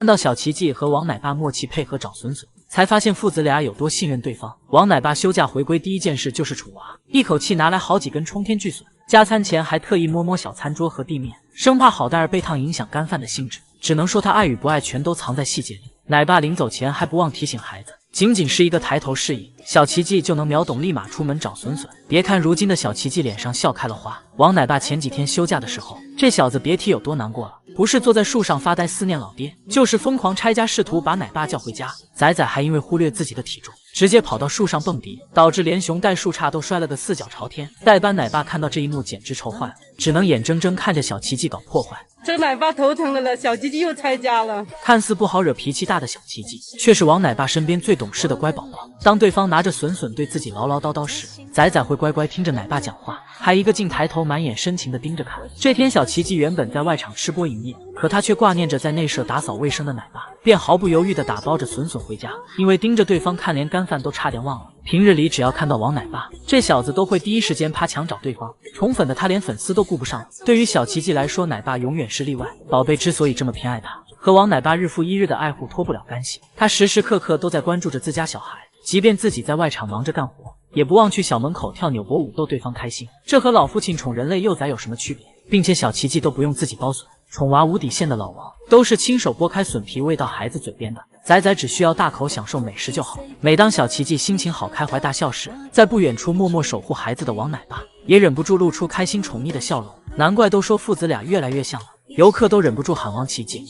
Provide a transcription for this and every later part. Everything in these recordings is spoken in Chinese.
看到小奇迹和王奶爸默契配合找笋笋，才发现父子俩有多信任对方。王奶爸休假回归第一件事就是宠娃，一口气拿来好几根冲天巨笋，加餐前还特意摸摸小餐桌和地面，生怕好袋儿被烫影响干饭的兴致。只能说他爱与不爱全都藏在细节里。奶爸临走前还不忘提醒孩子，仅仅是一个抬头示意，小奇迹就能秒懂，立马出门找笋笋。别看如今的小奇迹脸上笑开了花，王奶爸前几天休假的时候，这小子别提有多难过了。不是坐在树上发呆思念老爹，就是疯狂拆家，试图把奶爸叫回家。仔仔还因为忽略自己的体重，直接跑到树上蹦迪，导致连熊带树杈都摔了个四脚朝天。代班奶爸看到这一幕简直愁坏了，只能眼睁睁看着小奇迹搞破坏。这奶爸头疼了，小奇迹又拆家了。看似不好惹、脾气大的小奇迹，却是王奶爸身边最懂事的乖宝宝。当对方拿着笋笋对自己唠唠叨叨时，仔仔会乖乖听着奶爸讲话，还一个劲抬头满眼深情地盯着看。这天小奇迹原本在外场吃播营业，可他却挂念着在内舍打扫卫生的奶爸，便毫不犹豫地打包着笋笋回家。因为盯着对方看，连干饭都差点忘了。平日里只要看到王奶爸，这小子都会第一时间趴墙找对方。宠粉的他连粉丝都顾不上了。对于小奇迹来说，奶爸永远是例外。宝贝之所以这么偏爱他，和王奶爸日复一日的爱护脱不了干系。他时时刻刻都在关注着自家小孩，即便自己在外场忙着干活，也不忘去小门口跳扭脖舞逗对方开心。这和老父亲宠人类幼崽有什么区别？并且小奇迹都不用自己剥笋，宠娃无底线的老王都是亲手剥开笋皮喂到孩子嘴边的。仔仔只需要大口享受美食就好。每当小奇迹心情好开怀大笑时，在不远处默默守护孩子的王奶爸也忍不住露出开心宠溺的笑容。难怪都说父子俩越来越像了，游客都忍不住喊王奇迹。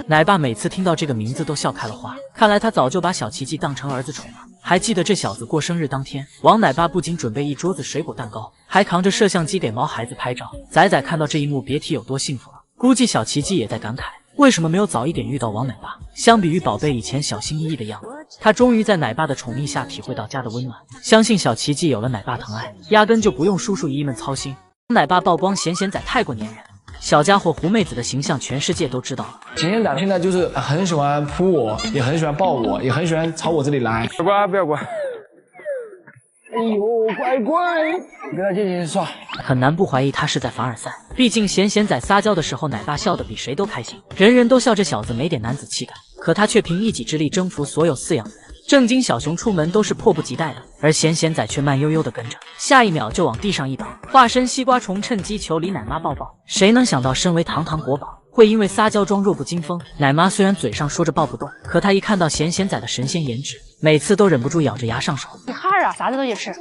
奶爸每次听到这个名字都笑开了花，看来他早就把小奇迹当成儿子宠了。还记得这小子过生日当天，王奶爸不仅准备一桌子水果蛋糕，还扛着摄像机给毛孩子拍照。仔仔看到这一幕别提有多幸福了，估计小奇迹也在感慨，为什么没有早一点遇到王奶爸。相比于宝贝以前小心翼翼的样子，他终于在奶爸的宠溺下体会到家的温暖。相信小奇迹有了奶爸疼爱，压根就不用叔叔姨姨们操心。奶爸曝光贤贤仔太过粘人，小家伙狐妹子的形象全世界都知道了。贤贤仔现在就是很喜欢扑我，也很喜欢抱我，也很喜欢朝我这里来。乖乖，不要乖。哎呦，乖乖，跟他尽情耍。很难不怀疑他是在凡尔赛，毕竟贤贤仔撒娇的时候，奶爸笑得比谁都开心，人人都笑这小子没点男子气概，可他却凭一己之力征服所有饲养人。正经小熊出门都是迫不及待的，而贤贤仔却慢悠悠地跟着，下一秒就往地上一倒，化身西瓜虫，趁机求李奶妈抱抱。谁能想到身为堂堂国宝，会因为撒娇装弱不禁风。奶妈虽然嘴上说着抱不动，可她一看到贤贤仔的神仙颜值，每次都忍不住咬着牙上手。你孩儿啊，啥子都去吃。燕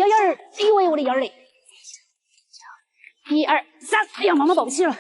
儿，哎呦喂，我的燕儿嘞！1、2、3，哎呀，妈妈抱不起了。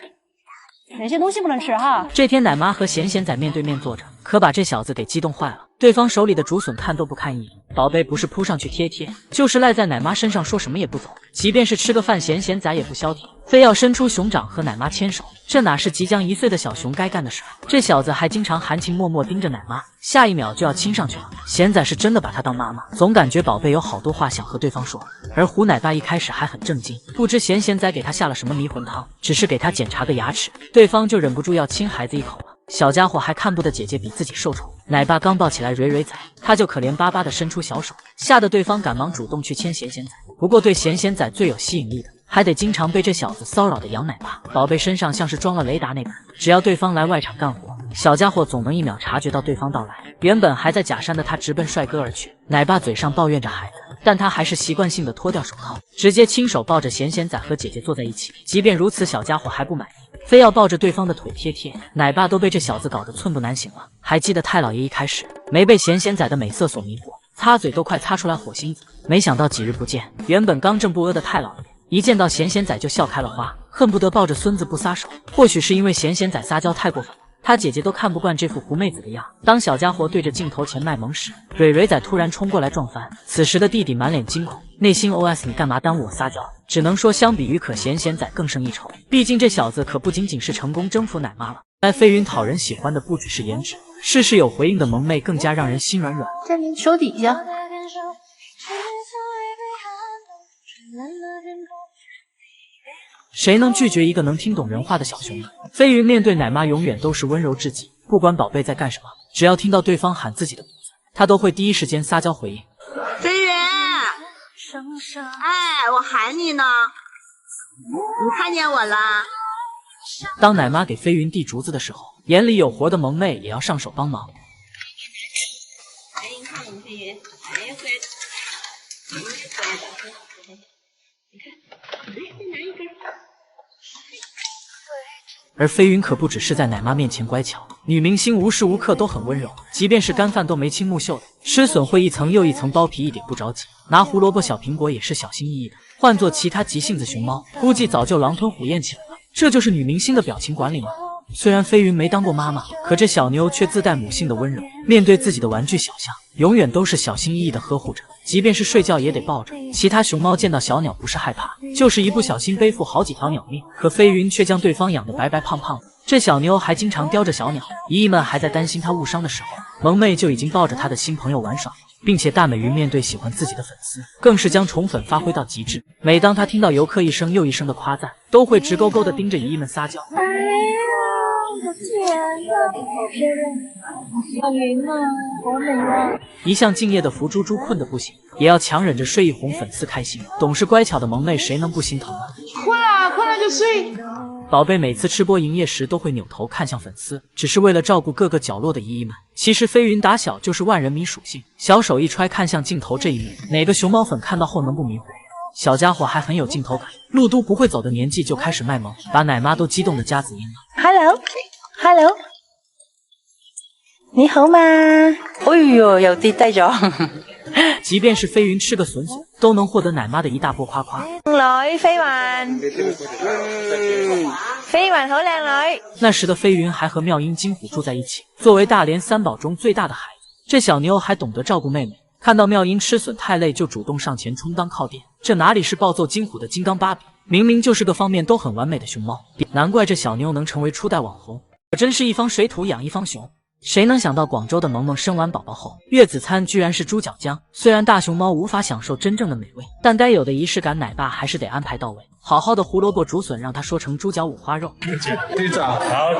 那些东西不能吃哈。这天奶妈和贤贤仔面对面坐着，可把这小子给激动坏了。对方手里的竹笋看都不看一眼，宝贝不是扑上去贴贴，就是赖在奶妈身上说什么也不走。即便是吃个饭，贤贤仔也不消停，非要伸出熊掌和奶妈牵手。这哪是即将1岁的小熊该干的事？这小子还经常含情脉脉盯着奶妈，下一秒就要亲上去了。贤仔是真的把他当妈妈，总感觉宝贝有好多话想和对方说。而胡奶爸一开始还很震惊，不知贤贤仔给他下了什么迷魂汤，只是给他检查个牙齿，对方就忍不住要亲孩子一口了。小家伙还看不得姐姐比自己受宠，奶爸刚抱起来蕊蕊仔，他就可怜巴巴地伸出小手，吓得对方赶忙主动去牵贤贤仔。不过对贤贤仔最有吸引力的，还得经常被这小子骚扰的杨奶爸。宝贝身上像是装了雷达那般，只要对方来外场干活，小家伙总能1秒察觉到对方到来。原本还在假山的他直奔帅哥而去，奶爸嘴上抱怨着孩子，但他还是习惯性的脱掉手铐，直接亲手抱着贤贤仔和姐姐坐在一起。即便如此，小家伙还不满意，非要抱着对方的腿贴贴。奶爸都被这小子搞得寸步难行了。还记得太老爷一开始没被贤贤仔的美色所迷惑，擦嘴都快擦出来火星子，没想到几日不见，原本刚正不阿的太老爷一见到贤贤仔就笑开了花，恨不得抱着孙子不撒手。或许是因为贤贤仔撒娇太过分了，他姐姐都看不惯这副狐妹子的样。当小家伙对着镜头前卖萌时，蕊蕊仔突然冲过来撞翻。此时的弟弟满脸惊恐，内心 OS 你干嘛耽误我撒娇。只能说相比于可贤贤仔更胜一筹，毕竟这小子可不仅仅是成功征服奶妈了。但飞云讨人喜欢的不只是颜值，事事有回应的萌妹更加让人心软软。在你手底下。谁能拒绝一个能听懂人话的小熊呢？飞云面对奶妈永远都是温柔至极，不管宝贝在干什么，只要听到对方喊自己的名字，他都会第一时间撒娇回应。飞云，哎，我喊你呢。你看见我啦？当奶妈给飞云递竹子的时候，眼里有活的萌妹也要上手帮忙。飞云看你飞云，哎呀，乖，你看，来，再拿一根。而飞云可不只是在奶妈面前乖巧，女明星无时无刻都很温柔，即便是干饭都眉清目秀的，吃笋会一层又一层剥皮，一点不着急；拿胡萝卜、小苹果也是小心翼翼的。换做其他急性子熊猫，估计早就狼吞虎咽起来了。这就是女明星的表情管理吗？虽然飞云没当过妈妈，可这小妞却自带母性的温柔，面对自己的玩具小象，永远都是小心翼翼的呵护着，即便是睡觉也得抱着。其他熊猫见到小鸟不是害怕，就是一不小心背负好几条鸟命，可飞云却将对方养得白白胖胖的。这小妞还经常叼着小鸟，姨姨们还在担心她误伤的时候，萌妹就已经抱着她的新朋友玩耍了。并且大美云面对喜欢自己的粉丝，更是将宠粉发挥到极致。每当她听到游客一声又一声的夸赞，都会直勾勾地盯着姨姨们撒娇。哎呀，我的天呐，好漂亮！小云啊，好美啊！一向敬业的福猪猪困得不行，也要强忍着睡意哄粉丝开心。懂事乖巧的萌妹，谁能不心疼呢？困了就睡。宝贝每次吃播营业时都会扭头看向粉丝，只是为了照顾各个角落的姨姨们。其实飞云打小就是万人迷属性，小手一揣看向镜头这一幕，哪个熊猫粉看到后能不迷糊？小家伙还很有镜头感，路都不会走的年纪就开始卖萌，把奶妈都激动的夹子音了。Hello， 你好嘛？哎呦，又跌低咗。即便是飞云吃个笋笋，都能获得奶妈的一大波夸夸。女飛雲，飛雲好靚女。那时的飞云还和妙音金虎住在一起，作为大连三宝中最大的孩子，这小妞还懂得照顾妹妹。看到妙音吃笋太累，就主动上前充当靠垫。这哪里是暴揍金虎的金刚芭比，明明就是个方面都很完美的熊猫。难怪这小妞能成为初代网红，可真是一方水土养一方熊。谁能想到广州的萌萌生完宝宝后，月子餐居然是猪脚姜？虽然大熊猫无法享受真正的美味，但该有的仪式感奶爸还是得安排到位。好好的胡萝卜竹笋让他说成猪脚五花肉，好，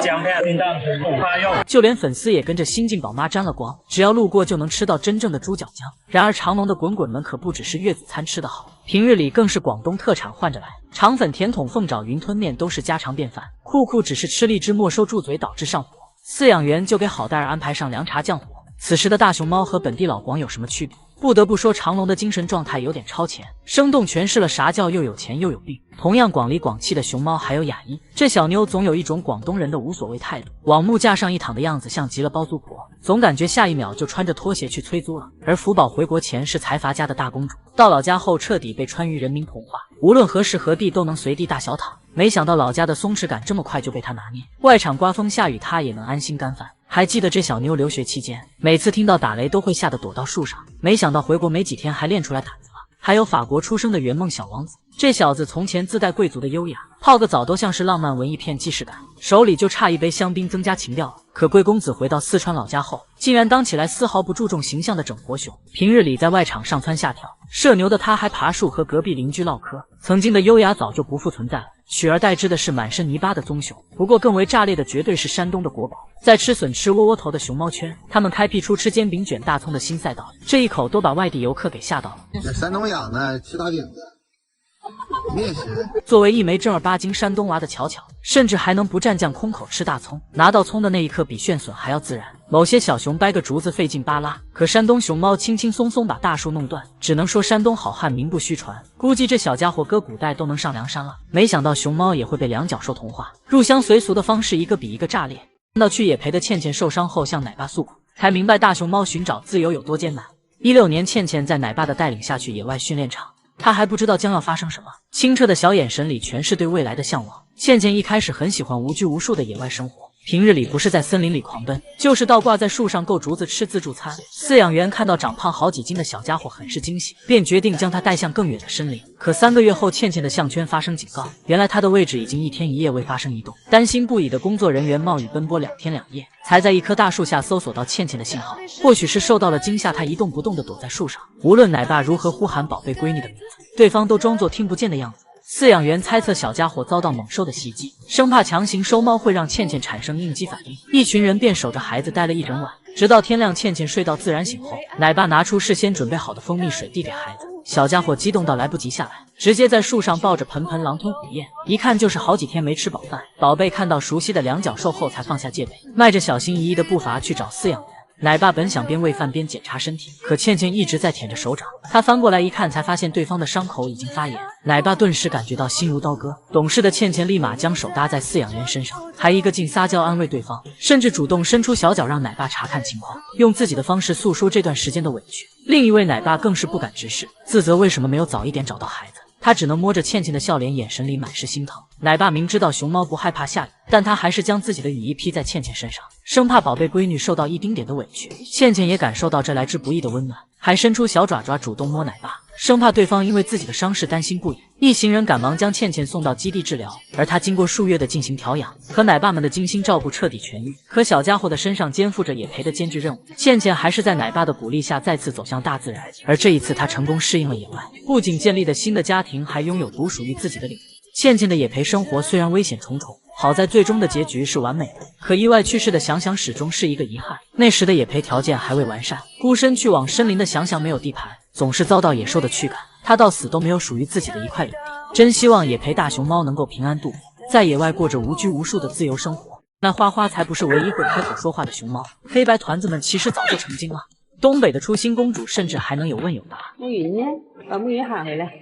姜片叮当五花肉，就连粉丝也跟着新晋宝妈沾了光，只要路过就能吃到真正的猪脚姜。然而长隆的滚滚们可不只是月子餐吃得好，平日里更是广东特产换着来，肠粉、甜筒、凤爪、云吞面都是家常便饭。酷酷只是吃荔枝没收住嘴导致上火，饲养员就给好蛋儿安排上凉茶降火。此时的大熊猫和本地老广有什么区别？不得不说长隆的精神状态有点超前，生动诠释了啥叫又有钱又有病。同样广里广气的熊猫还有雅一，这小妞总有一种广东人的无所谓态度，往木架上一躺的样子像极了包租婆，总感觉下一秒就穿着拖鞋去催租了。而福宝回国前是财阀家的大公主，到老家后彻底被川渝人民同化，无论何时何地都能随地大小躺。没想到老家的松弛感这么快就被他拿捏，外场刮风下雨他也能安心干饭。还记得这小妞留学期间，每次听到打雷都会吓得躲到树上，没想到回国没几天还练出来胆子了。还有法国出生的圆梦小王子，这小子从前自带贵族的优雅，泡个澡都像是浪漫文艺片既视感，手里就差一杯香槟增加情调了。可贵公子回到四川老家后，竟然当起来丝毫不注重形象的整活熊，平日里在外场上蹿下跳，社牛的他还爬树和隔壁邻居唠嗑，曾经的优雅早就不复存在了。取而代之的是满身泥巴的棕熊，不过更为炸裂的绝对是山东的国宝。在吃笋吃窝窝头的熊猫圈，他们开辟出吃煎饼卷大葱的新赛道，这一口都把外地游客给吓到了。这山东养的吃大饼的，面食。作为一枚正儿八经山东娃的巧巧，甚至还能不蘸酱空口吃大葱，拿到葱的那一刻比炫笋还要自然。某些小熊掰个竹子费劲巴拉，可山东熊猫轻轻松松把大树弄断，只能说山东好汉名不虚传。估计这小家伙搁古代都能上梁山了。没想到熊猫也会被两脚兽同化，入乡随俗的方式一个比一个炸裂。看到去野培的倩倩受伤后向奶爸诉苦，才明白大熊猫寻找自由有多艰难。16年，倩倩在奶爸的带领下去野外训练场，她还不知道将要发生什么，清澈的小眼神里全是对未来的向往。倩倩一开始很喜欢无拘无束的野外生活，平日里不是在森林里狂奔，就是倒挂在树上够竹子吃自助餐。饲养员看到长胖好几斤的小家伙很是惊喜，便决定将它带向更远的森林。可3个月后，倩倩的项圈发生警告，原来她的位置已经1天1夜未发生移动。担心不已的工作人员冒雨奔波2天2夜，才在一棵大树下搜索到倩倩的信号。或许是受到了惊吓，她一动不动地躲在树上。无论奶爸如何呼喊宝贝闺女的名字，对方都装作听不见的样子。饲养员猜测小家伙遭到猛兽的袭击，生怕强行收猫会让倩倩产生应激反应，一群人便守着孩子待了一整晚。直到天亮，倩倩睡到自然醒后，奶爸拿出事先准备好的蜂蜜水递给孩子。小家伙激动到来不及下来，直接在树上抱着盆盆狼吞虎咽，一看就是好几天没吃饱饭。宝贝看到熟悉的两脚兽后才放下戒备，迈着小心翼翼的步伐去找饲养员。奶爸本想边喂饭边检查身体，可倩倩一直在舔着手掌。他翻过来一看，才发现对方的伤口已经发炎。奶爸顿时感觉到心如刀割。懂事的倩倩立马将手搭在饲养员身上，还一个劲撒娇安慰对方，甚至主动伸出小脚让奶爸查看情况，用自己的方式诉说这段时间的委屈。另一位奶爸更是不敢直视，自责为什么没有早一点找到孩子。他只能摸着倩倩的笑脸，眼神里满是心疼。奶爸明知道熊猫不害怕下雨，但他还是将自己的雨衣披在倩倩身上，生怕宝贝闺女受到一丁点的委屈。倩倩也感受到这来之不易的温暖，还伸出小爪爪主动摸奶爸，生怕对方因为自己的伤势担心不已。一行人赶忙将倩倩送到基地治疗，而她经过数月的进行调养，和奶爸们的精心照顾彻底痊愈。可小家伙的身上肩负着野培的艰巨任务，倩倩还是在奶爸的鼓励下再次走向大自然。而这一次她成功适应了野外，不仅建立了新的家庭，还拥有独属于自己的领域。倩倩的野培生活虽然危险重重，好在最终的结局是完美的。可意外去世的想想始终是一个遗憾，那时的野培条件还未完善，孤身去往森林的想想没有地盘，总是遭到野兽的驱赶，他到死都没有属于自己的一块领地。真希望野培大熊猫能够平安度过，在野外过着无拘无束的自由生活。那花花才不是唯一会开口说话的熊猫，黑白团子们其实早就成精了。东北的初心公主甚至还能有问有答。木云呢？把木云喊回来，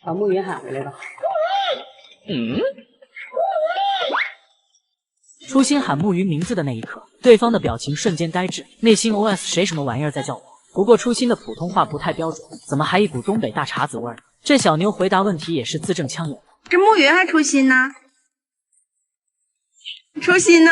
把木云喊回来吧。初心喊木云名字的那一刻，对方的表情瞬间呆滞，内心 OS 谁什么玩意儿在叫我？不过初心的普通话不太标准，怎么还一股东北大碴子味呢？这小妞回答问题也是字正腔圆。这木云还初心呢？初心呢？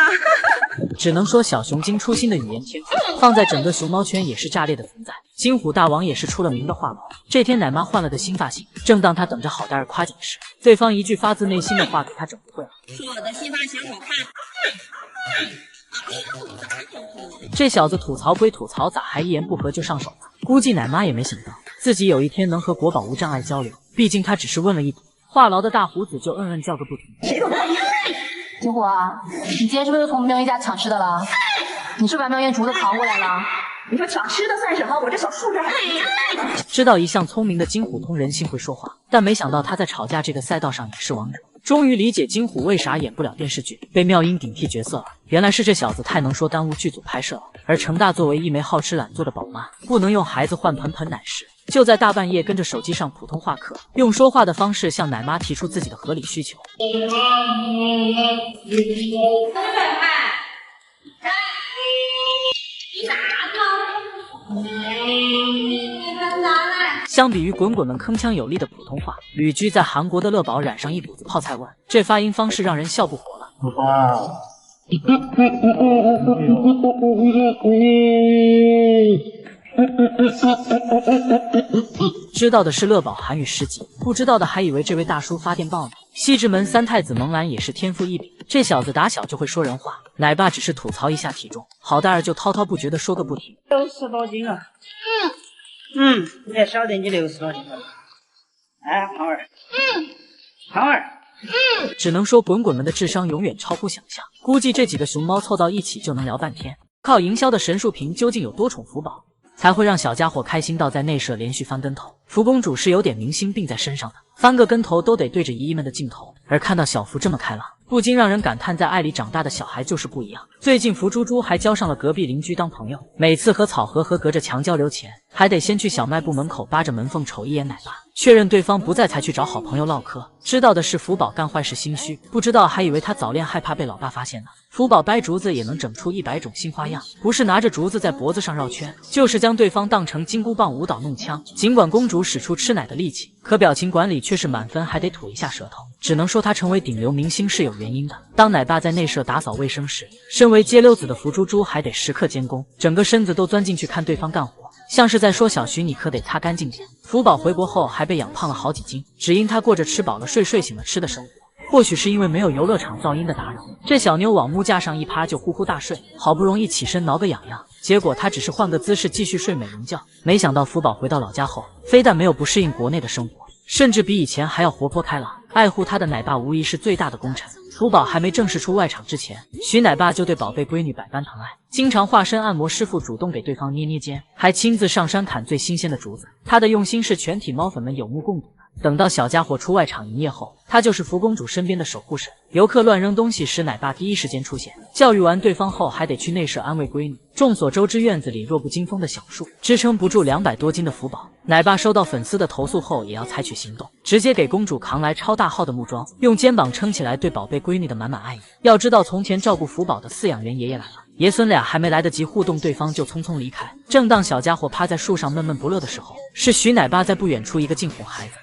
只能说小熊精初心的语言天赋，放在整个熊猫圈也是炸裂的存在。金虎大王也是出了名的话痨。这天奶妈换了个新发型，正当他等着好戴尔夸奖时，对方一句发自内心的话给他整不会了。说我的新发型好看。这小子吐槽归吐槽，咋还一言不合就上手了？估计奶妈也没想到自己有一天能和国宝无障碍交流，毕竟他只是问了一堵，话痨的大胡子就叫个不停。金虎啊，你今天是不是又从苗一家抢吃的了？你是不是把苗燕竹子扛过来了？你说抢吃的算什么？我这小树这还……知道一向聪明的金虎通人性会说话，但没想到他在吵架这个赛道上也是王者。终于理解金虎为啥演不了电视剧，被妙音顶替角色了。原来是这小子太能说，耽误剧组拍摄了。而程大作为一枚好吃懒做的宝妈，不能用孩子换盆盆奶食，就在大半夜跟着手机上普通话课，用说话的方式向奶妈提出自己的合理需求。相比于滚滚们铿锵有力的普通话，旅居在韩国的乐宝染上一股子泡菜味儿，这发音方式让人笑不活了。知道的是乐宝韩语10级，不知道的还以为这位大叔发电报呢。西直门三太子蒙兰也是天赋异禀，这小子打小就会说人话。奶爸只是吐槽一下体重，好大儿就滔滔不绝的说个不停。60多斤了。你也晓得你60多斤了。哎，胖儿。胖儿。只能说滚滚们的智商永远超乎想象，估计这几个熊猫凑到一起就能聊半天。靠营销的神树屏究竟有多宠福宝，才会让小家伙开心到在内舍连续翻跟头？福公主是有点明星病在身上的，翻个跟头都得对着姨姨们的镜头。而看到小福这么开朗，不禁让人感叹，在爱里长大的小孩就是不一样。最近福猪猪还交上了隔壁邻居当朋友，每次和草和隔着墙交流前，还得先去小卖部门口扒着门缝瞅一眼奶爸，确认对方不在才去找好朋友唠嗑。知道的是福宝干坏事心虚，不知道还以为他早恋害怕被老爸发现呢。福宝掰竹子也能整出100种新花样，不是拿着竹子在脖子上绕圈，就是将对方当成金箍棒舞蹈弄枪。尽管公主使出吃奶的力气，可表情管理却是满分，还得吐一下舌头。只能说她成为顶流明星是有原因的。当奶爸在内舍打扫卫生时，身为街溜子的福猪猪还得时刻监工，整个身子都钻进去看对方干活，像是在说小徐你可得擦干净点。福宝回国后还被养胖了好几斤，只因他过着吃饱了睡睡醒了吃的生活。或许是因为没有游乐场噪音的打扰，这小妞往木架上一趴就呼呼大睡，好不容易起身挠个痒痒，结果她只是换个姿势继续睡美人觉。没想到福宝回到老家后，非但没有不适应国内的生活，甚至比以前还要活泼开朗。爱护他的奶爸无疑是最大的功臣。福宝还没正式出外场之前，徐奶爸就对宝贝闺女百般疼爱，经常化身按摩师傅，主动给对方捏捏肩，还亲自上山砍最新鲜的竹子。他的用心是全体猫粉们有目共睹的。等到小家伙出外场营业后，他就是福公主身边的守护神。游客乱扔东西时，奶爸第一时间出现，教育完对方后，还得去内舍安慰闺女。众所周知，院子里弱不禁风的小树支撑不住200多斤的福宝。奶爸收到粉丝的投诉后，也要采取行动，直接给公主扛来超大号的木桩，用肩膀撑起来，对宝贝闺女的满满爱意。要知道，从前照顾福宝的饲养员爷爷来了，爷孙俩还没来得及互动，对方就匆匆离开。正当小家伙趴在树上闷闷不乐的时候，是徐奶爸在不远处一个劲哄孩子。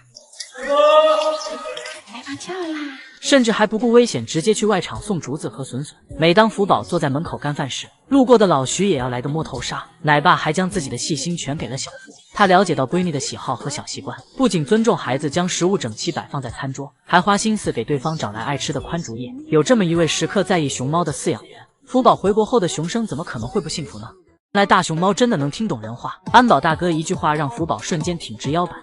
奶爸叫啦！甚至还不顾危险，直接去外场送竹子和笋笋。每当福宝坐在门口干饭时，路过的老徐也要来个摸头杀。奶爸还将自己的细心全给了小福。他了解到闺女的喜好和小习惯，不仅尊重孩子，将食物整齐摆放在餐桌，还花心思给对方找来爱吃的宽竹叶。有这么一位时刻在意熊猫的饲养员，福宝回国后的熊生怎么可能会不幸福呢？原来大熊猫真的能听懂人话。安保大哥一句话让福宝瞬间挺直腰板。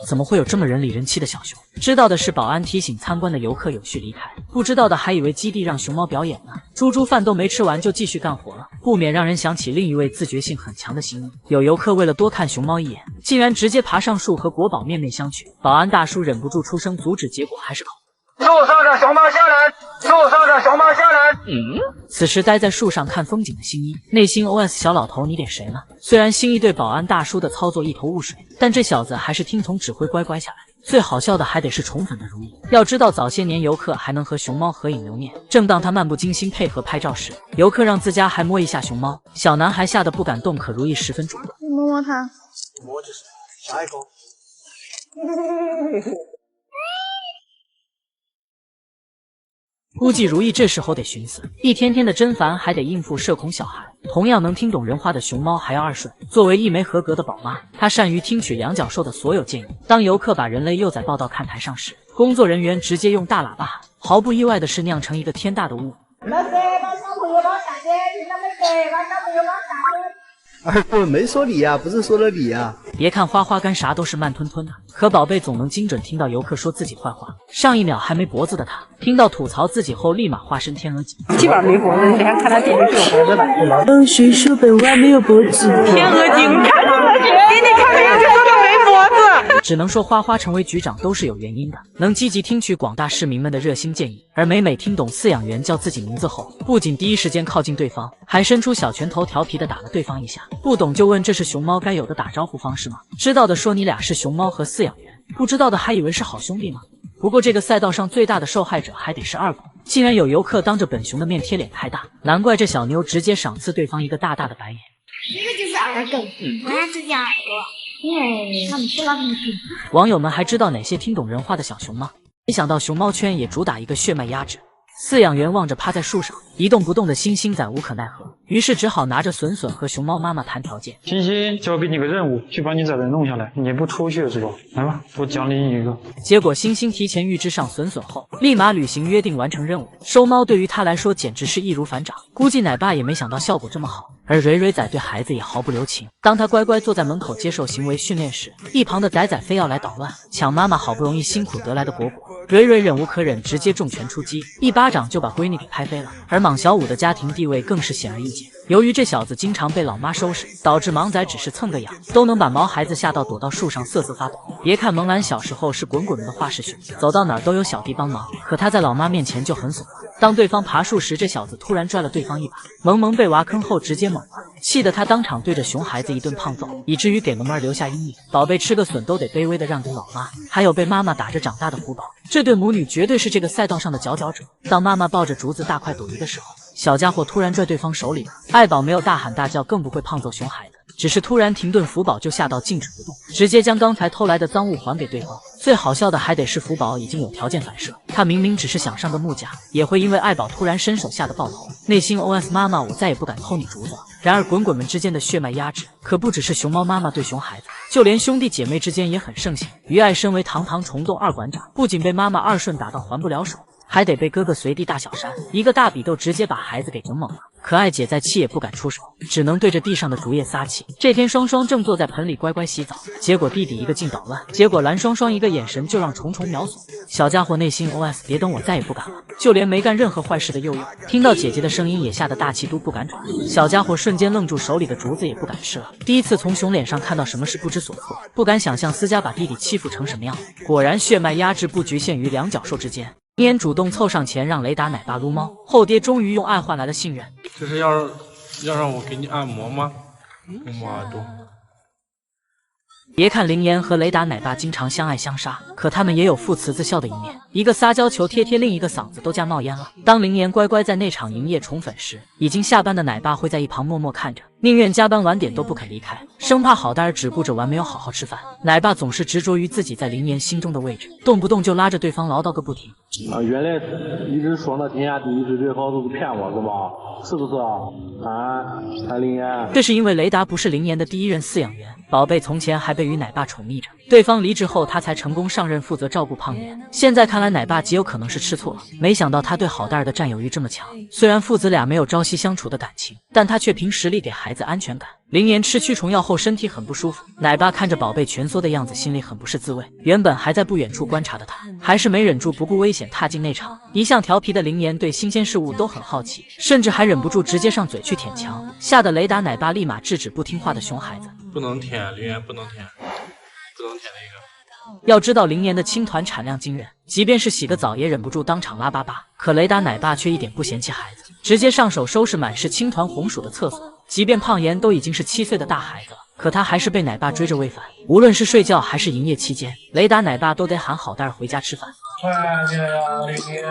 怎么会有这么人里人气的小熊？知道的是保安提醒参观的游客有序离开，不知道的还以为基地让熊猫表演呢。猪猪饭都没吃完就继续干活了，不免让人想起另一位自觉性很强的新一。有游客为了多看熊猫一眼，竟然直接爬上树和国宝面面相觑，保安大叔忍不住出声阻止，结果还是口树上的熊猫下来！树上的熊猫下来！此时待在树上看风景的新一内心 OS 小老头你点谁呢？虽然新一对保安大叔的操作一头雾水，但这小子还是听从指挥乖乖下来。最好笑的还得是宠粉的如意。要知道早些年游客还能和熊猫合影留念，正当他漫不经心配合拍照时，游客让自家还摸一下熊猫，小男孩吓得不敢动，可如意十分主动。你摸摸它，摸就是下一个。估计如意这时候得寻思，一天天的真烦，还得应付社恐小孩。同样能听懂人话的熊猫还要2顺。作为一枚合格的宝妈，她善于听取两脚兽的所有建议。当游客把人类幼崽抱到看台上时，工作人员直接用大喇叭喊。毫不意外的是，酿成一个天大的误。我没说你呀，不是说了你呀。别看花花干啥都是慢吞吞的，可宝贝总能精准听到游客说自己坏话。上一秒还没脖子的他，听到吐槽自己后，立马化身天鹅颈。基本上没脖子，你看他简直是有脖子的。谁说本蛙没有脖子？天鹅颈，看给你看看，就说他没脖子。只能说花花成为局长都是有原因的，能积极听取广大市民们的热心建议。而每听懂饲养员叫自己名字后，不仅第一时间靠近对方，还伸出小拳头调皮的打了对方一下。不懂就问，这是熊猫该有的打招呼方式吗？知道的说你俩是熊猫和饲养员，不知道的还以为是好兄弟吗？不过这个赛道上最大的受害者还得是二狗，竟然有游客当着本熊的面贴脸太大，难怪这小妞直接赏赐对方一个大大的白眼。这个就是耳梗，我要自己耳朵。那你去了你去。网友们还知道哪些听懂人话的小熊吗？没想到熊猫圈也主打一个血脉压制。饲养员望着趴在树上一动不动的星星仔无可奈何，于是只好拿着笋笋和熊猫妈妈谈条件。星星，交给你个任务，去把你崽子弄下来，你不出去是吧？来吧，我奖励你一个。结果星星提前预知上笋笋后，立马履行约定，完成任务。收猫对于他来说简直是易如反掌，估计奶爸也没想到效果这么好。而蕊蕊仔对孩子也毫不留情，当他乖乖坐在门口接受行为训练时，一旁的仔仔非要来捣乱，抢妈妈好不容易辛苦得来的果果。蕊蕊忍无可忍，直接重拳出击，一巴掌就把闺女给拍飞了。而莽小五的家庭地位更是显而易见，由于这小子经常被老妈收拾，导致莽仔只是蹭个痒都能把毛孩子吓到躲到树上瑟瑟发抖。别看萌兰小时候是滚滚的花式熊，走到哪儿都有小弟帮忙，可他在老妈面前就很怂了。当对方爬树时，这小子突然拽了对方一把，萌萌被挖坑后直接猛了，气得他当场对着熊孩子一顿胖揍，以至于给萌萌留下阴影。宝贝吃个笋都得卑微的让给老妈。还有被妈妈打着长大的福宝，这对母女绝对是这个赛道上的佼佼者。当妈妈抱着竹子大快朵颐的时候，小家伙突然拽对方手里了。爱宝没有大喊大叫，更不会胖揍熊孩子，只是突然停顿，福宝就吓到静止不动，直接将刚才偷来的赃物还给对方。最好笑的还得是福宝已经有条件反射，他明明只是想上个木架，也会因为爱宝突然伸手吓得爆头，内心 OS 妈妈我再也不敢偷你竹子了。然而滚滚们之间的血脉压制可不只是熊猫妈妈对熊孩子，就连兄弟姐妹之间也很盛行。于爱身为堂堂虫洞二馆长，不仅被妈妈二顺打到还不了手，还得被哥哥随地大小扇，一个大比斗直接把孩子给整懵了。可爱姐再气也不敢出手，只能对着地上的竹叶撒气。这天双双正坐在盆里乖乖洗澡，结果弟弟一个劲捣乱，结果蓝双双一个眼神就让重重秒锁。小家伙内心 OS： 别等我再也不敢了。就连没干任何坏事的佑佑，听到姐姐的声音也吓得大气都不敢喘。小家伙瞬间愣住，手里的竹子也不敢吃了。第一次从熊脸上看到什么是不知所措，不敢想象思佳把弟弟欺负成什么样子。果然血脉压制不局限于两脚兽之间。林岩主动凑上前让雷达奶爸撸猫，后爹终于用爱换来了信任。这是要让我给你按摩吗？摸耳朵。别看林岩和雷达奶爸经常相爱相杀，可他们也有父慈子孝的一面，一个撒娇求贴贴，另一个嗓子都架冒烟了。当林岩乖乖在那场营业宠粉时，已经下班的奶爸会在一旁默默看着，宁愿加班晚点都不肯离开，生怕好大儿只顾着玩没有好好吃饭。奶爸总是执着于自己在林岩心中的位置，动不动就拉着对方唠叨个不停。原来一直说那天下第一是最好，都是骗我是吧？是不是啊？林岩，这是因为雷达不是林岩的第一任饲养员，宝贝从前还被与奶爸宠溺着，对方离职后他才成功上任负责照顾胖岩。现在看来奶爸极有可能是吃错了，没想到他对好大儿的占有欲这么强。虽然父子俩没有朝夕相处的感情，但他却凭实力给孩子安全感。林岩吃驱虫药后身体很不舒服，奶爸看着宝贝蜷缩的样子，心里很不是滋味。原本还在不远处观察的他，还是没忍住不顾危险踏进内场。一向调皮的林岩对新鲜事物都很好奇，甚至还忍不住直接上嘴去舔墙，吓得雷达奶爸立马制止不听话的熊孩子。不能舔，林岩不能舔，不能舔那个。要知道林岩的青团产量惊人，即便是洗个澡也忍不住当场拉粑粑。可雷达奶爸却一点不嫌弃孩子，直接上手收拾满是青团红薯的厕所。即便胖岩都已经是7岁的大孩子了，可他还是被奶爸追着喂饭。无论是睡觉还是营业期间，雷达奶爸都得喊好大儿回家吃饭。快点啊，林岩！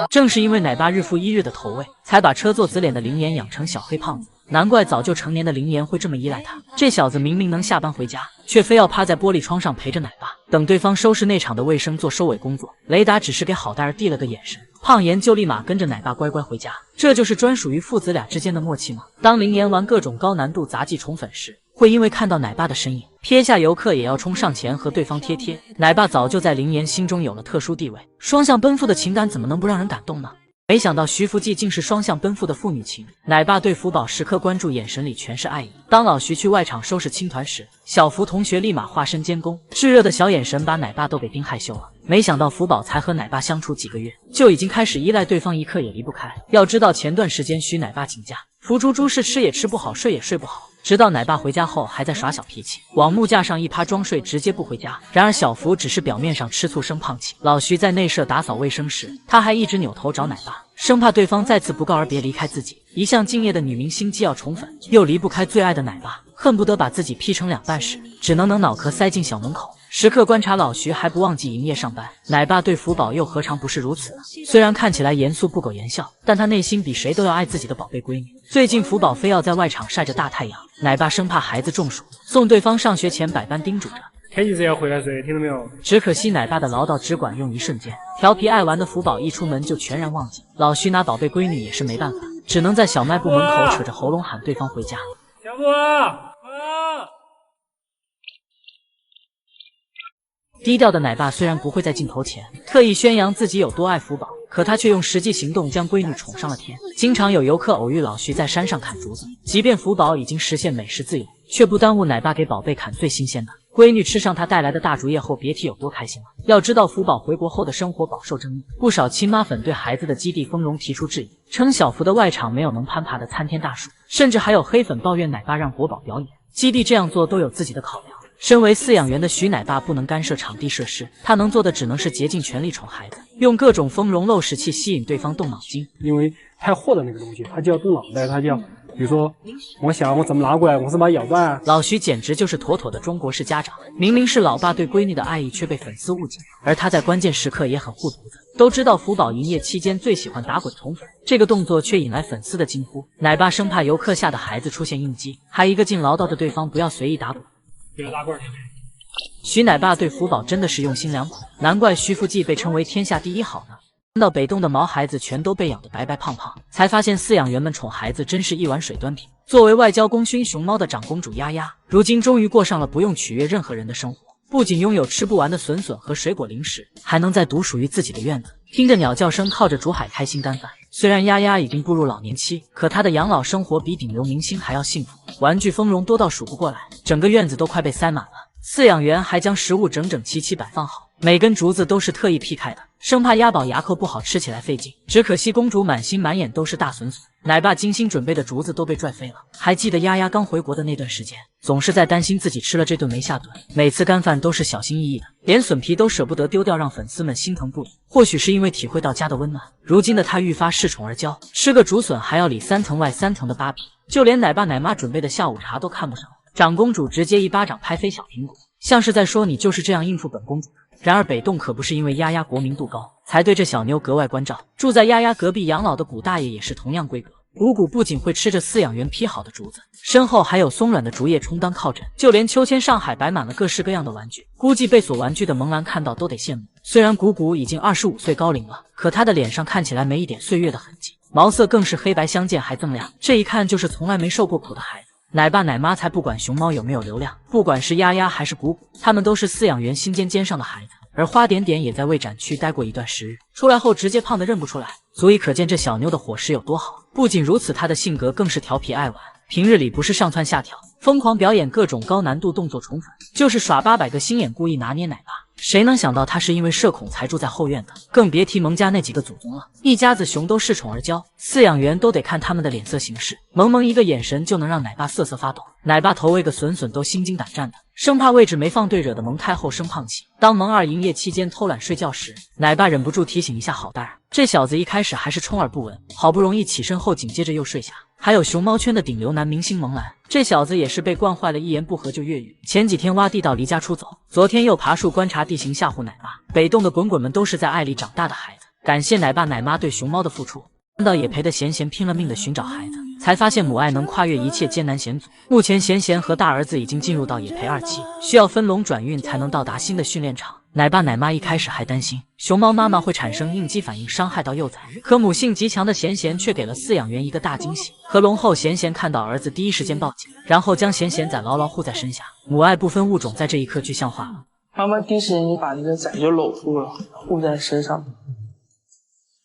正是因为奶爸日复一日的投喂，才把车坐子脸的林岩养成小黑胖子。难怪早就成年的林岩会这么依赖他。这小子明明能下班回家，却非要趴在玻璃窗上陪着奶爸，等对方收拾内场的卫生做收尾工作。雷达只是给好大儿递了个眼神，胖岩就立马跟着奶爸乖乖回家。这就是专属于父子俩之间的默契吗？当林岩玩各种高难度杂技宠粉时，会因为看到奶爸的身影，撇下游客也要冲上前和对方贴贴。奶爸早就在林岩心中有了特殊地位，双向奔赴的情感怎么能不让人感动呢？没想到徐福记竟是双向奔赴的父女情。奶爸对福宝时刻关注，眼神里全是爱意。当老徐去外场收拾青团时，小福同学立马化身监工，炙热的小眼神把奶爸都给盯害羞了。没想到福宝才和奶爸相处几个月，就已经开始依赖对方，一刻也离不开。要知道前段时间徐奶爸请假，福猪猪是吃也吃不好，睡也睡不好，直到奶爸回家后还在耍小脾气，往木架上一趴装睡，直接不回家。然而小福只是表面上吃醋生胖气。老徐在内舍打扫卫生时，他还一直扭头找奶爸，生怕对方再次不告而别离开自己。一向敬业的女明星既要宠粉，又离不开最爱的奶爸，恨不得把自己劈成两半时，只能脑壳塞进小门口，时刻观察老徐，还不忘记营业上班。奶爸对福宝又何尝不是如此呢？虽然看起来严肃不苟言笑，但他内心比谁都要爱自己的宝贝闺女。最近福宝非要在外场晒着大太阳，奶爸生怕孩子中暑，送对方上学前百般叮嘱着。天气热要回来睡，听到没有？只可惜奶爸的唠叨只管用一瞬间，调皮爱玩的福宝一出门就全然忘记。老徐拿宝贝闺女也是没办法，只能在小卖部门口扯着喉咙喊对方回家。小福啊！低调的奶爸虽然不会在镜头前特意宣扬自己有多爱福宝，可他却用实际行动将闺女宠上了天。经常有游客偶遇老徐在山上砍竹子，即便福宝已经实现美食自由，却不耽误奶爸给宝贝砍最新鲜的。闺女吃上他带来的大竹叶后，别提有多开心了。要知道福宝回国后的生活饱受争议，不少亲妈粉对孩子的基地丰容提出质疑，称小福的外场没有能攀爬的参天大树，甚至还有黑粉抱怨奶爸让国宝表演。基地这样做都有自己的考量。身为饲养员的徐奶爸不能干涉场地设施，他能做的只能是竭尽全力宠孩子，用各种丰容漏食器吸引对方动脑筋。因为太厚的那个东西，他就要动脑袋，他就要，比如说，我想我怎么拿过来，我是把它咬断。老徐简直就是妥妥的中国式家长，明明是老爸对闺女的爱意，却被粉丝误解。而他在关键时刻也很护犊子。都知道福宝营业期间最喜欢打滚宠粉，这个动作却引来粉丝的惊呼。奶爸生怕游客吓得孩子出现应激，还一个劲唠叨着对方不要随意打滚。徐奶爸对福宝真的是用心良苦，难怪徐福记被称为天下第一好呢。看到北洞的毛孩子全都被养得白白胖胖，才发现饲养员们宠孩子真是一碗水端平。作为外交功勋熊猫的长公主丫丫，如今终于过上了不用取悦任何人的生活，不仅拥有吃不完的笋笋和水果零食，还能在独属于自己的院子听着鸟叫声，靠着竹海开心干饭。虽然丫丫已经步入老年期，可她的养老生活比顶流明星还要幸福，玩具丰容多到数不过来，整个院子都快被塞满了。饲养员还将食物整整齐齐摆放好，每根竹子都是特意劈开的，生怕鸭宝牙口不好吃起来费劲。只可惜公主满心满眼都是大笋笋，奶爸精心准备的竹子都被拽飞了。还记得丫丫刚回国的那段时间，总是在担心自己吃了这顿没下顿，每次干饭都是小心翼翼的，连笋皮都舍不得丢掉，让粉丝们心疼不已。或许是因为体会到家的温暖，如今的她愈发恃宠而骄，吃个竹笋还要里3层外3层的扒皮，就连奶爸奶妈准备的下午茶都看不上。长公主直接一巴掌拍飞小苹果，像是在说你就是这样应付本公主的。然而北洞可不是因为丫丫国民度高才对这小妞格外关照，住在丫丫隔壁养老的古大爷也是同样规格。古古不仅会吃着饲养员劈好的竹子，身后还有松软的竹叶充当靠枕，就连秋千上海摆满了各式各样的玩具，估计被锁玩具的萌兰看到都得羡慕。虽然古古已经25岁高龄了，可她的脸上看起来没一点岁月的痕迹，毛色更是黑白相间还锃亮，这一看就是从来没受过苦的孩子。奶爸奶妈才不管熊猫有没有流量，不管是丫丫还是古古，他们都是饲养员心尖上的孩子。而花点点也在喂展区待过一段时日，出来后直接胖得认不出来，足以可见这小妞的伙食有多好。不仅如此，她的性格更是调皮爱玩，平日里不是上蹿下跳，疯狂表演各种高难度动作重复，就是耍800个心眼，故意拿捏奶爸。谁能想到他是因为社恐才住在后院的，更别提蒙家那几个祖宗了。一家子熊都恃宠而骄，饲养员都得看他们的脸色行事，萌一个眼神就能让奶爸瑟瑟发抖。奶爸头喂个笋笋都心惊胆战的，生怕位置没放对惹得蒙太后生胖气。当蒙二营业期间偷懒睡觉时，奶爸忍不住提醒一下好蛋儿，这小子一开始还是充耳不闻，好不容易起身后紧接着又睡下。还有熊猫圈的顶流男明星蒙兰，这小子也是被惯坏了，一言不合就越狱。前几天挖地道离家出走，昨天又爬树观察地形吓唬奶爸。北洞的滚滚们都是在爱里长大的孩子，感谢奶爸奶妈对熊猫的付出。看到野培的贤贤拼了命的寻找孩子，才发现母爱能跨越一切艰难险阻。目前贤贤和大儿子已经进入到野培2期，需要分笼转运才能到达新的训练场。奶爸奶妈一开始还担心熊猫妈妈会产生应激反应伤害到幼崽，可母性极强的贤贤却给了饲养员一个大惊喜。合笼后，贤贤看到儿子第一时间报警，然后将贤贤崽牢牢护在身下，母爱不分物种在这一刻具象化了。妈妈第一时间就把这个崽就搂住了，护在身上，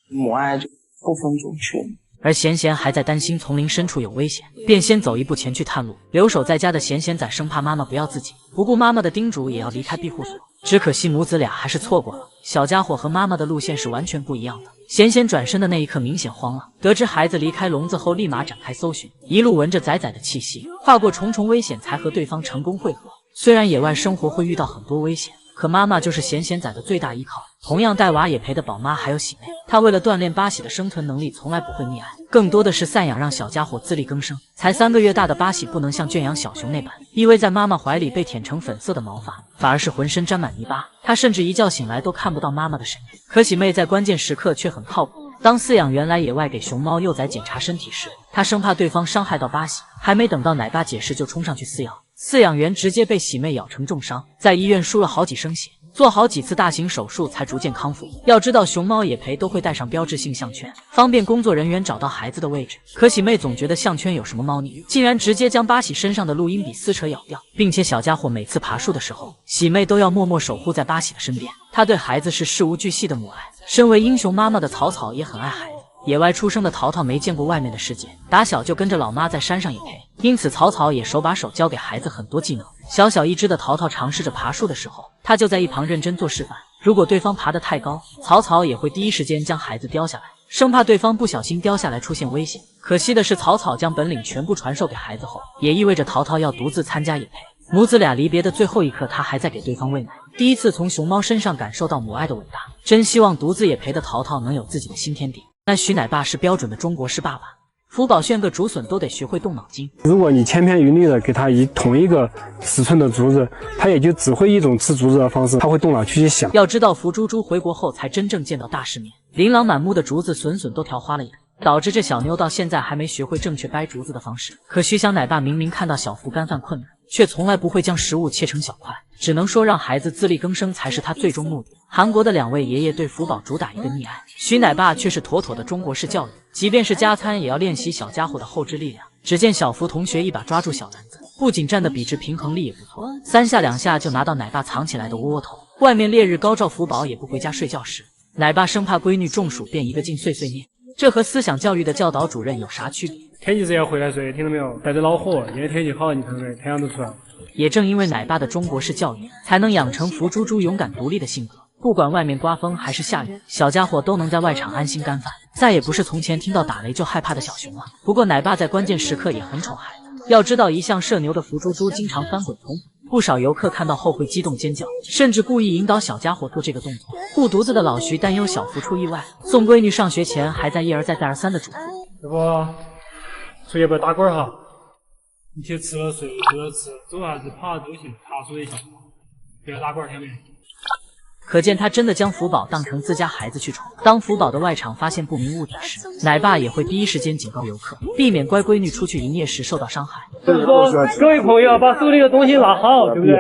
母爱就不分种群。而贤贤还在担心丛林深处有危险，便先走一步前去探路。留守在家的贤贤崽生怕妈妈不要自己，不顾妈妈的叮嘱也要离开庇护所。只可惜母子俩还是错过了，小家伙和妈妈的路线是完全不一样的。贤贤转身的那一刻明显慌了，得知孩子离开笼子后立马展开搜寻，一路闻着崽崽的气息，跨过重重危险才和对方成功会合。虽然野外生活会遇到很多危险，可妈妈就是贤贤崽的最大依靠。同样带娃也陪的宝妈还有喜妹，她为了锻炼巴喜的生存能力，从来不会溺爱，更多的是散养，让小家伙自力更生。才3个月大的巴喜不能像圈养小熊那般依偎在妈妈怀里被舔成粉色的毛发，反而是浑身沾满泥巴，她甚至一觉醒来都看不到妈妈的身影。可喜妹在关键时刻却很靠谱，当饲养员来野外给熊猫幼崽检查身体时，她生怕对方伤害到巴喜，还没等到奶爸解释就冲上去撕咬，饲养员直接被喜妹咬成重伤，在医院输了好几升血，做好几次大型手术才逐渐康复。要知道熊猫野培都会带上标志性项圈，方便工作人员找到孩子的位置。可喜妹总觉得项圈有什么猫腻，竟然直接将巴喜身上的录音笔撕扯咬掉，并且小家伙每次爬树的时候，喜妹都要默默守护在巴喜的身边。她对孩子是事无巨细的母爱。身为英雄妈妈的草草也很爱孩子，野外出生的淘淘没见过外面的世界，打小就跟着老妈在山上野培，因此草草也手把手教给孩子很多技能。小小一只的淘淘尝试着爬树的时候，他就在一旁认真做示范。如果对方爬得太高，草草也会第一时间将孩子叼下来，生怕对方不小心掉下来出现危险。可惜的是，草草将本领全部传授给孩子后，也意味着淘淘要独自参加野培。母子俩离别的最后一刻，他还在给对方喂奶，第一次从熊猫身上感受到母爱的伟大。真希望独自野培的淘淘能有自己的新天地。但徐奶爸是标准的中国式爸爸，福宝炫个竹笋都得学会动脑筋。如果你千篇一律的给他以同一个尺寸的竹子，他也就只会一种吃竹子的方式，他会动脑去想。要知道福猪猪回国后才真正见到大世面，琳琅满目的竹子笋笋都挑花了眼，导致这小妞到现在还没学会正确掰竹子的方式。可徐想奶爸明明看到小福干饭困难，却从来不会将食物切成小块，只能说让孩子自力更生才是他最终目的。韩国的2位爷爷对福宝主打一个溺爱，徐奶爸却是妥妥的中国式教育，即便是加餐也要练习小家伙的后肢力量。只见小福同学一把抓住小篮子，不仅站得笔直，平衡力也不错，3下2下就拿到奶爸藏起来的窝窝头。外面烈日高照，福宝也不回家睡觉时，奶爸生怕闺女中暑，便一个劲碎碎念。这和思想教育的教导主任有啥区别？天气热要回来睡，听到没有？带着恼火，现在天气好，你看到没？太阳都出来了。也正因为奶爸的中国式教育，才能养成福猪猪勇敢独立的性格。不管外面刮风还是下雨，小家伙都能在外场安心干饭，再也不是从前听到打雷就害怕的小熊了。不过奶爸在关键时刻也很宠孩子，要知道一向社牛的福猪猪经常翻滚冲，不少游客看到后会激动尖叫，甚至故意引导小家伙做这个动作。护犊子的老徐担忧小福出意外，送闺女上学前还在一而再再而三的嘱咐：要不睡要不要打滚哈？你去吃了睡，睡了吃，走啥子跑都行，爬树也行，不要打滚，听没？可见他真的将福宝当成自家孩子去宠。当福宝的外场发现不明物体时，奶爸也会第一时间警告游客，避免乖闺女出去营业时受到伤害。就是说，各位朋友把手里的东西拿好，对不对？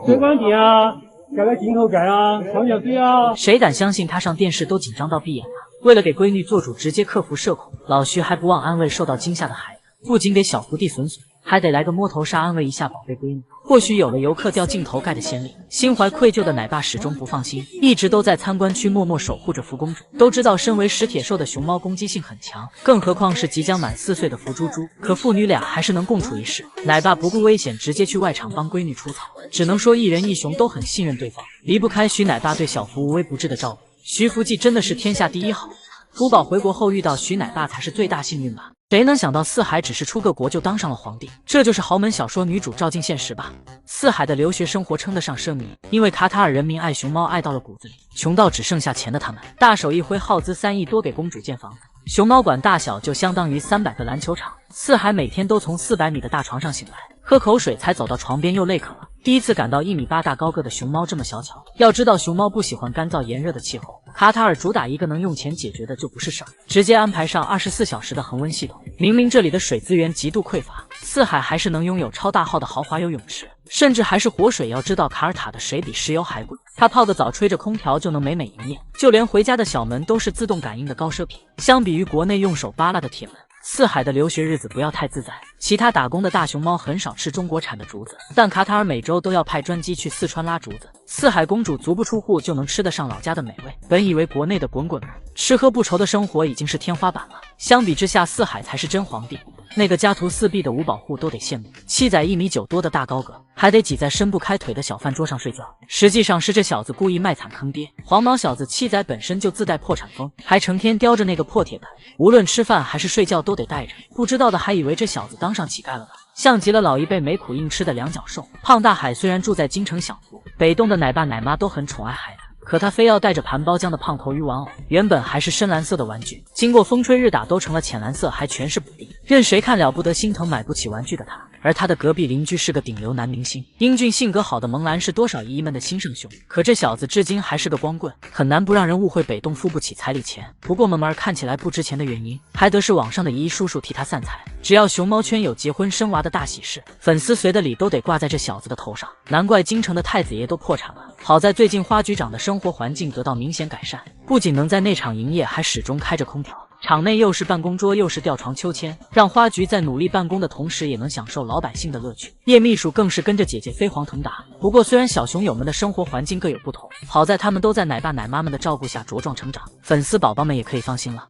水管垫啊，盖个镜头盖啊，矿泉水啊。谁敢相信他上电视都紧张到闭眼了？为了给闺女做主，直接克服社恐，老徐还不忘安慰受到惊吓的孩子，不仅给小福弟损损，还得来个摸头杀安慰一下宝贝闺女。或许有了游客掉镜头盖的先例，心怀愧疚的奶爸始终不放心，一直都在参观区默默守护着福公主。都知道身为食铁兽的熊猫攻击性很强，更何况是即将满4岁的福猪猪，可父女俩还是能共处一室。奶爸不顾危险直接去外场帮闺女除草，只能说一人一熊都很信任对方，离不开徐奶爸对小福无微不至的照顾。徐福记真的是天下第一好人，福宝回国后遇到徐奶爸才是最大幸运吧。谁能想到四海只是出个国就当上了皇帝，这就是豪门小说女主照进现实吧。四海的留学生活称得上奢靡，因为卡塔尔人民爱熊猫爱到了骨子里，穷到只剩下钱的他们，大手一挥耗资3亿多给公主建房子。熊猫馆大小就相当于300个篮球场，四海每天都从400米的大床上醒来，喝口水才走到床边，又累渴了。第一次感到1.8米大高个的熊猫这么小巧。要知道熊猫不喜欢干燥炎热的气候，卡塔尔主打一个能用钱解决的就不是事儿，直接安排上24小时的恒温系统。明明这里的水资源极度匮乏，四海还是能拥有超大号的豪华游泳池，甚至还是活水。要知道卡尔塔的水比石油还贵，他泡个澡吹着空调就能美美营业，就连回家的小门都是自动感应的高奢品。相比于国内用手扒拉的铁门，四海的留学日子不要太自在。其他打工的大熊猫很少吃中国产的竹子，但卡塔尔每周都要派专机去四川拉竹子，四海公主足不出户就能吃得上老家的美味。本以为国内的滚滚吃喝不愁的生活已经是天花板了，相比之下四海才是真皇帝。那个家徒四壁的五保户都得羡慕，七仔1.9米多的大高个，还得挤在伸不开腿的小饭桌上睡觉。实际上是这小子故意卖惨坑爹。黄毛小子七仔本身就自带破产风，还成天叼着那个破铁盆，无论吃饭还是睡觉都得带着。不知道的还以为这小子当上乞丐了呢，像极了老一辈没苦硬吃的两脚兽。胖大海虽然住在京城小图，北栋的奶爸奶妈都很宠爱孩子，可他非要带着盘包浆的胖头鱼玩偶，原本还是深蓝色的玩具，经过风吹日打都成了浅蓝色，还全是补丁，任谁看了不得心疼。买不起玩具的他，而他的隔壁邻居是个顶流男明星，英俊性格好的萌兰是多少姨姨们的心圣熊。可这小子至今还是个光棍，很难不让人误会北栋付不起彩礼钱。不过萌儿看起来不值钱的原因，还得是网上的姨姨叔叔替他散财。只要熊猫圈有结婚生娃的大喜事，粉丝随的礼都得挂在这小子的头上，难怪京城的太子爷都破产了。好在最近花局长的生活环境得到明显改善，不仅能在内场营业，还始终开着空调，场内又是办公桌又是吊床秋千，让花局在努力办公的同时也能享受老百姓的乐趣。叶秘书更是跟着姐姐飞黄腾达。不过虽然小熊友们的生活环境各有不同，好在他们都在奶爸奶妈们的照顾下茁壮成长，粉丝宝宝们也可以放心了。